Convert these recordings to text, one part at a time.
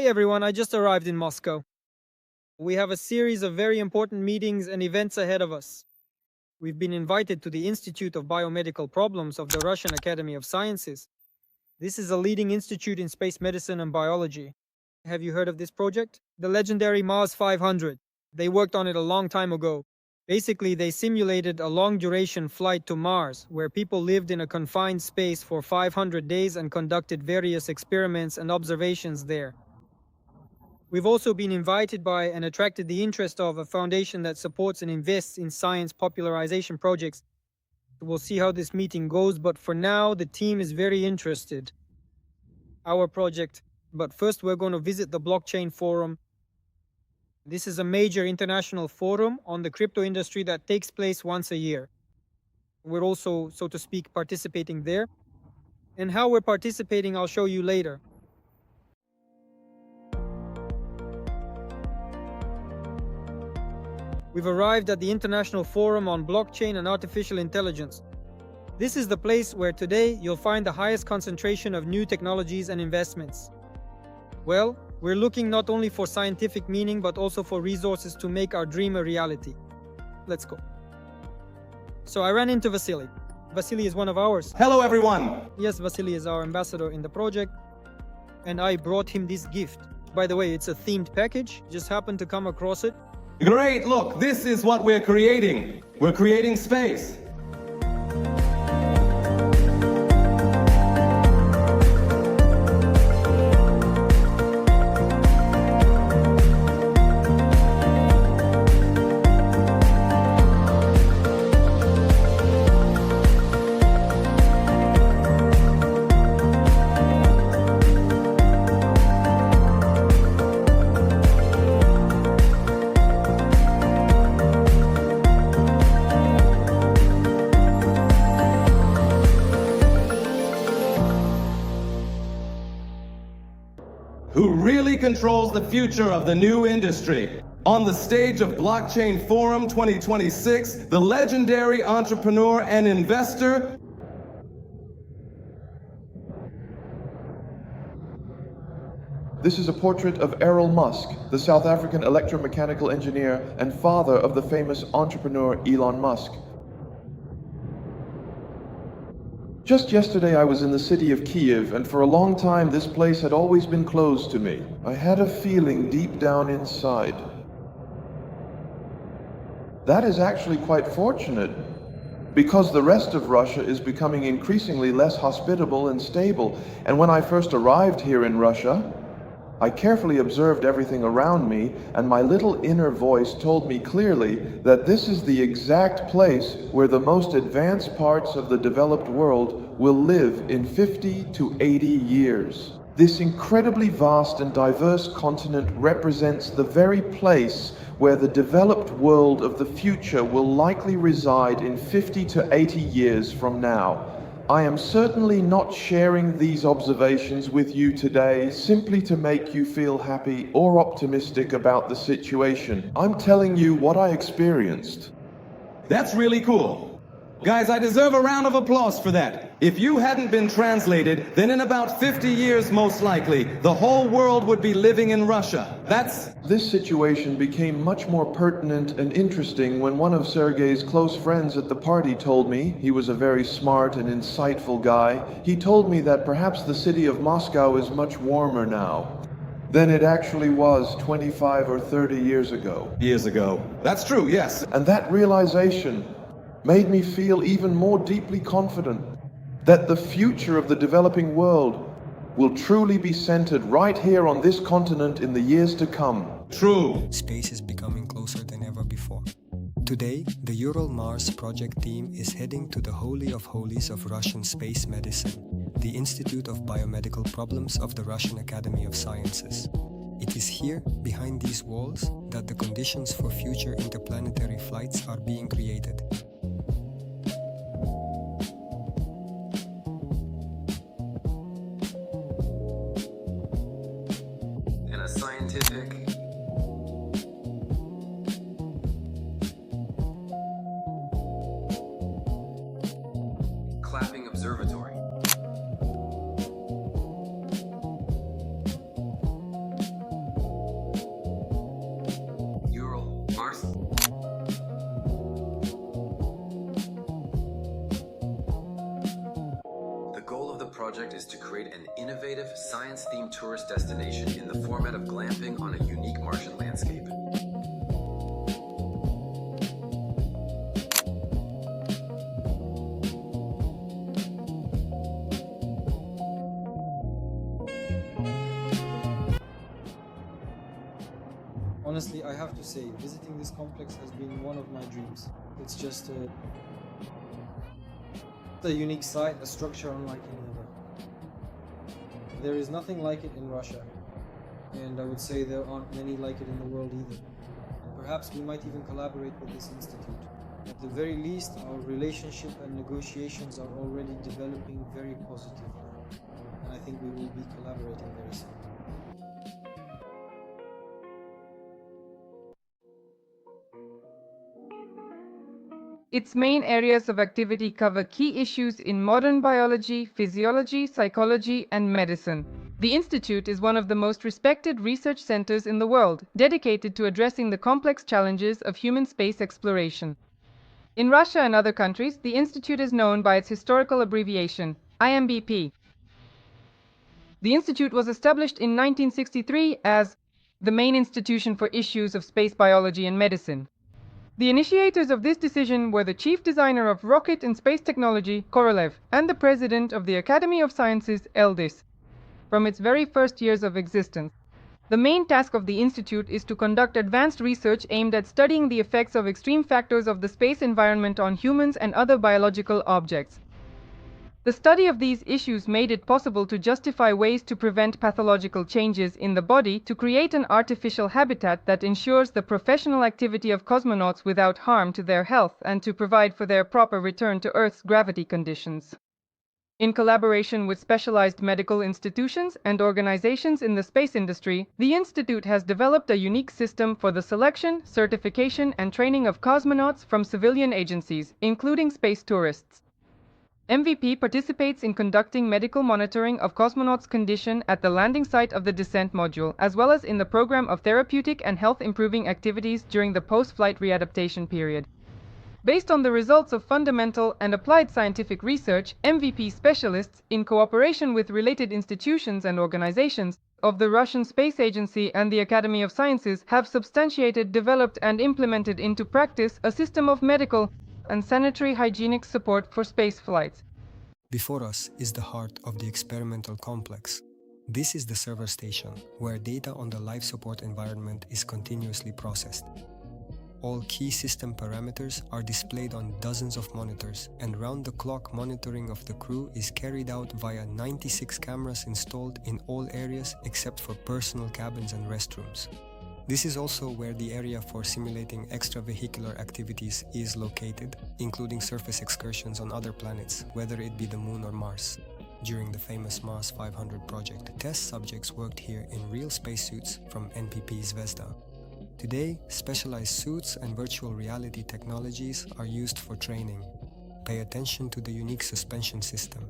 everyone, I just arrived in Moscow. We have a series of very important meetings and events ahead of us. We've been invited to the Institute of Biomedical Problems of the Russian Academy of Sciences. This is a leading institute in space medicine and biology. Have you heard of this project? The legendary Mars 500. They worked on it a long time ago. Basically, they simulated a long-duration flight to Mars, where people lived in a confined space for 500 days and conducted various experiments and observations there. We've also been invited by and attracted the interest of a foundation that supports and invests in science popularization projects. We'll see how this meeting goes, but for now, the team is very interested. Our project. But first, we're going to visit the blockchain forum. This is a major international forum on the crypto industry that takes place once a year. We're also, so to speak, participating there. And how we're participating, I'll show you later. We've arrived at the International Forum on Blockchain and Artificial Intelligence. This is the place where today you'll find the highest concentration of new technologies and investments. Well, we're looking not only for scientific meaning, but also for resources to make our dream a reality. Let's go. So I ran into Vasily. Vasily is one of ours. Hello, everyone. Yes, Vasily is our ambassador in the project. And I brought him this gift. By the way, it's a themed package. Just happened to come across it. Great, look, this is what we're creating. We're creating space. Who really controls the future of the new industry? On the stage of Blockchain Forum 2026, the legendary entrepreneur and investor, This is a portrait of Errol Musk, the South African electromechanical engineer and father of the famous entrepreneur Elon Musk. Just yesterday I was in the city of Kiev, and for a long time this place had always been closed to me. I had a feeling deep down inside. That is actually quite fortunate, because the rest of Russia is becoming increasingly less hospitable and stable. And when I first arrived here in Russia, I carefully observed everything around me, and my little inner voice told me clearly that this is the exact place where the most advanced parts of the developed world will live in 50 to 80 years. This incredibly vast and diverse continent represents the very place where the developed world of the future will likely reside in 50 to 80 years from now. I am certainly not sharing these observations with you today simply to make you feel happy or optimistic about the situation. I'm telling you what I experienced. that's really cool. Guys, I deserve a round of applause for that. If you hadn't been translated, then in about 50 years, most likely, the whole world would be living in Russia. This situation became much more pertinent and interesting when one of Sergei's close friends at the party told me, he was a very smart and insightful guy, he told me that perhaps the city of Moscow is much warmer now than it actually was 25 or 30 years ago. Years ago. That's true, yes. And that realization made me feel even more deeply confident that the future of the developing world will truly be centered right here on this continent in the years to come. True. Space is becoming closer than ever before. Today, the Ural Mars project team is heading to the Holy of Holies of Russian space medicine, the Institute of Biomedical Problems of the Russian Academy of Sciences. It is here, behind these walls, that the conditions for future interplanetary flights are being created. In a scientific clapping observatory. project is to create an innovative, science-themed tourist destination in the format of glamping on a unique Martian landscape. Honestly, I have to say, visiting this complex has been one of my dreams. It's just a unique site, a structure unlike any other. There is nothing like it in Russia, and I would say there aren't many like it in the world either. And perhaps we might even collaborate with this institute. At the very least, our relationship and negotiations are already developing very positively, and I think we will be collaborating very soon. Its main areas of activity cover key issues in modern biology, physiology, psychology, and medicine. The Institute is one of the most respected research centers in the world, dedicated to addressing the complex challenges of human space exploration. In Russia and other countries, the Institute is known by its historical abbreviation, IMBP. The Institute was established in 1963 as the main institution for issues of space biology and medicine. The initiators of this decision were the chief designer of rocket and space technology, Korolev, and the president of the Academy of Sciences, Eldis. From its very first years of existence, the main task of the Institute is to conduct advanced research aimed at studying the effects of extreme factors of the space environment on humans and other biological objects. The study of these issues made it possible to justify ways to prevent pathological changes in the body to create an artificial habitat that ensures the professional activity of cosmonauts without harm to their health and to provide for their proper return to Earth's gravity conditions. In collaboration with specialized medical institutions and organizations in the space industry, the Institute has developed a unique system for the selection, certification, and training of cosmonauts from civilian agencies, including space tourists. MVP participates in conducting medical monitoring of cosmonauts' condition at the landing site of the descent module, as well as in the program of therapeutic and health-improving activities during the post-flight readaptation period. Based on the results of fundamental and applied scientific research, MVP specialists, in cooperation with related institutions and organizations of the Russian Space Agency and the Academy of Sciences, have substantiated, developed, and implemented into practice a system of medical and sanitary hygienic support for space flights. Before us is the heart of the experimental complex. This is the server station, where data on the life support environment is continuously processed. All key system parameters are displayed on dozens of monitors, and round-the-clock monitoring of the crew is carried out via 96 cameras installed in all areas except for personal cabins and restrooms. This is also where the area for simulating extravehicular activities is located, including surface excursions on other planets, whether it be the Moon or Mars. During the famous Mars 500 project, test subjects worked here in real spacesuits from NPP Zvezda. Today, specialized suits and virtual reality technologies are used for training. Pay attention to the unique suspension system.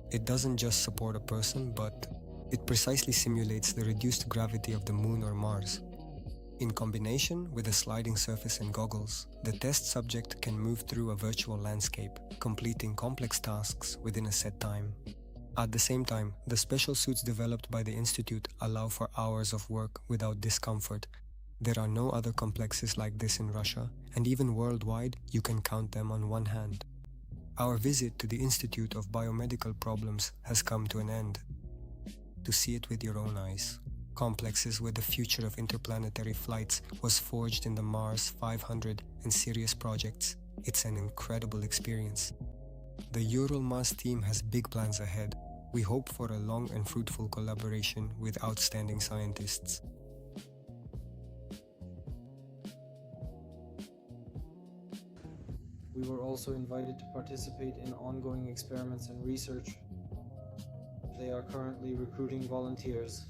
It doesn't just support a person, but it precisely simulates the reduced gravity of the Moon or Mars. In combination with a sliding surface and goggles, the test subject can move through a virtual landscape, completing complex tasks within a set time. At the same time, the special suits developed by the Institute allow for hours of work without discomfort. There are no other complexes like this in Russia, and even worldwide, you can count them on one hand. Our visit to the Institute of Biomedical Problems has come to an end. To see it with your own eyes. Complexes where the future of interplanetary flights was forged in the Mars 500 and SIRIUS projects. It's an incredible experience. The Ural-Mars team has big plans ahead. We hope for a long and fruitful collaboration with outstanding scientists. We were also invited to participate in ongoing experiments and research. They are currently recruiting volunteers.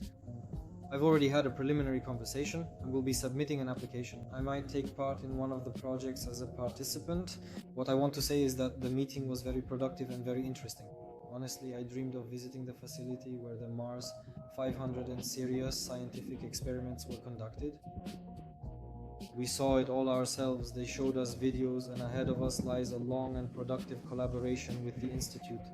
I've already had a preliminary conversation and will be submitting an application. I might take part in one of the projects as a participant. What I want to say is that the meeting was very productive and very interesting. Honestly, I dreamed of visiting the facility where the Mars 500 and SIRIUS scientific experiments were conducted. We saw it all ourselves. They showed us videos, and ahead of us lies a long and productive collaboration with the Institute.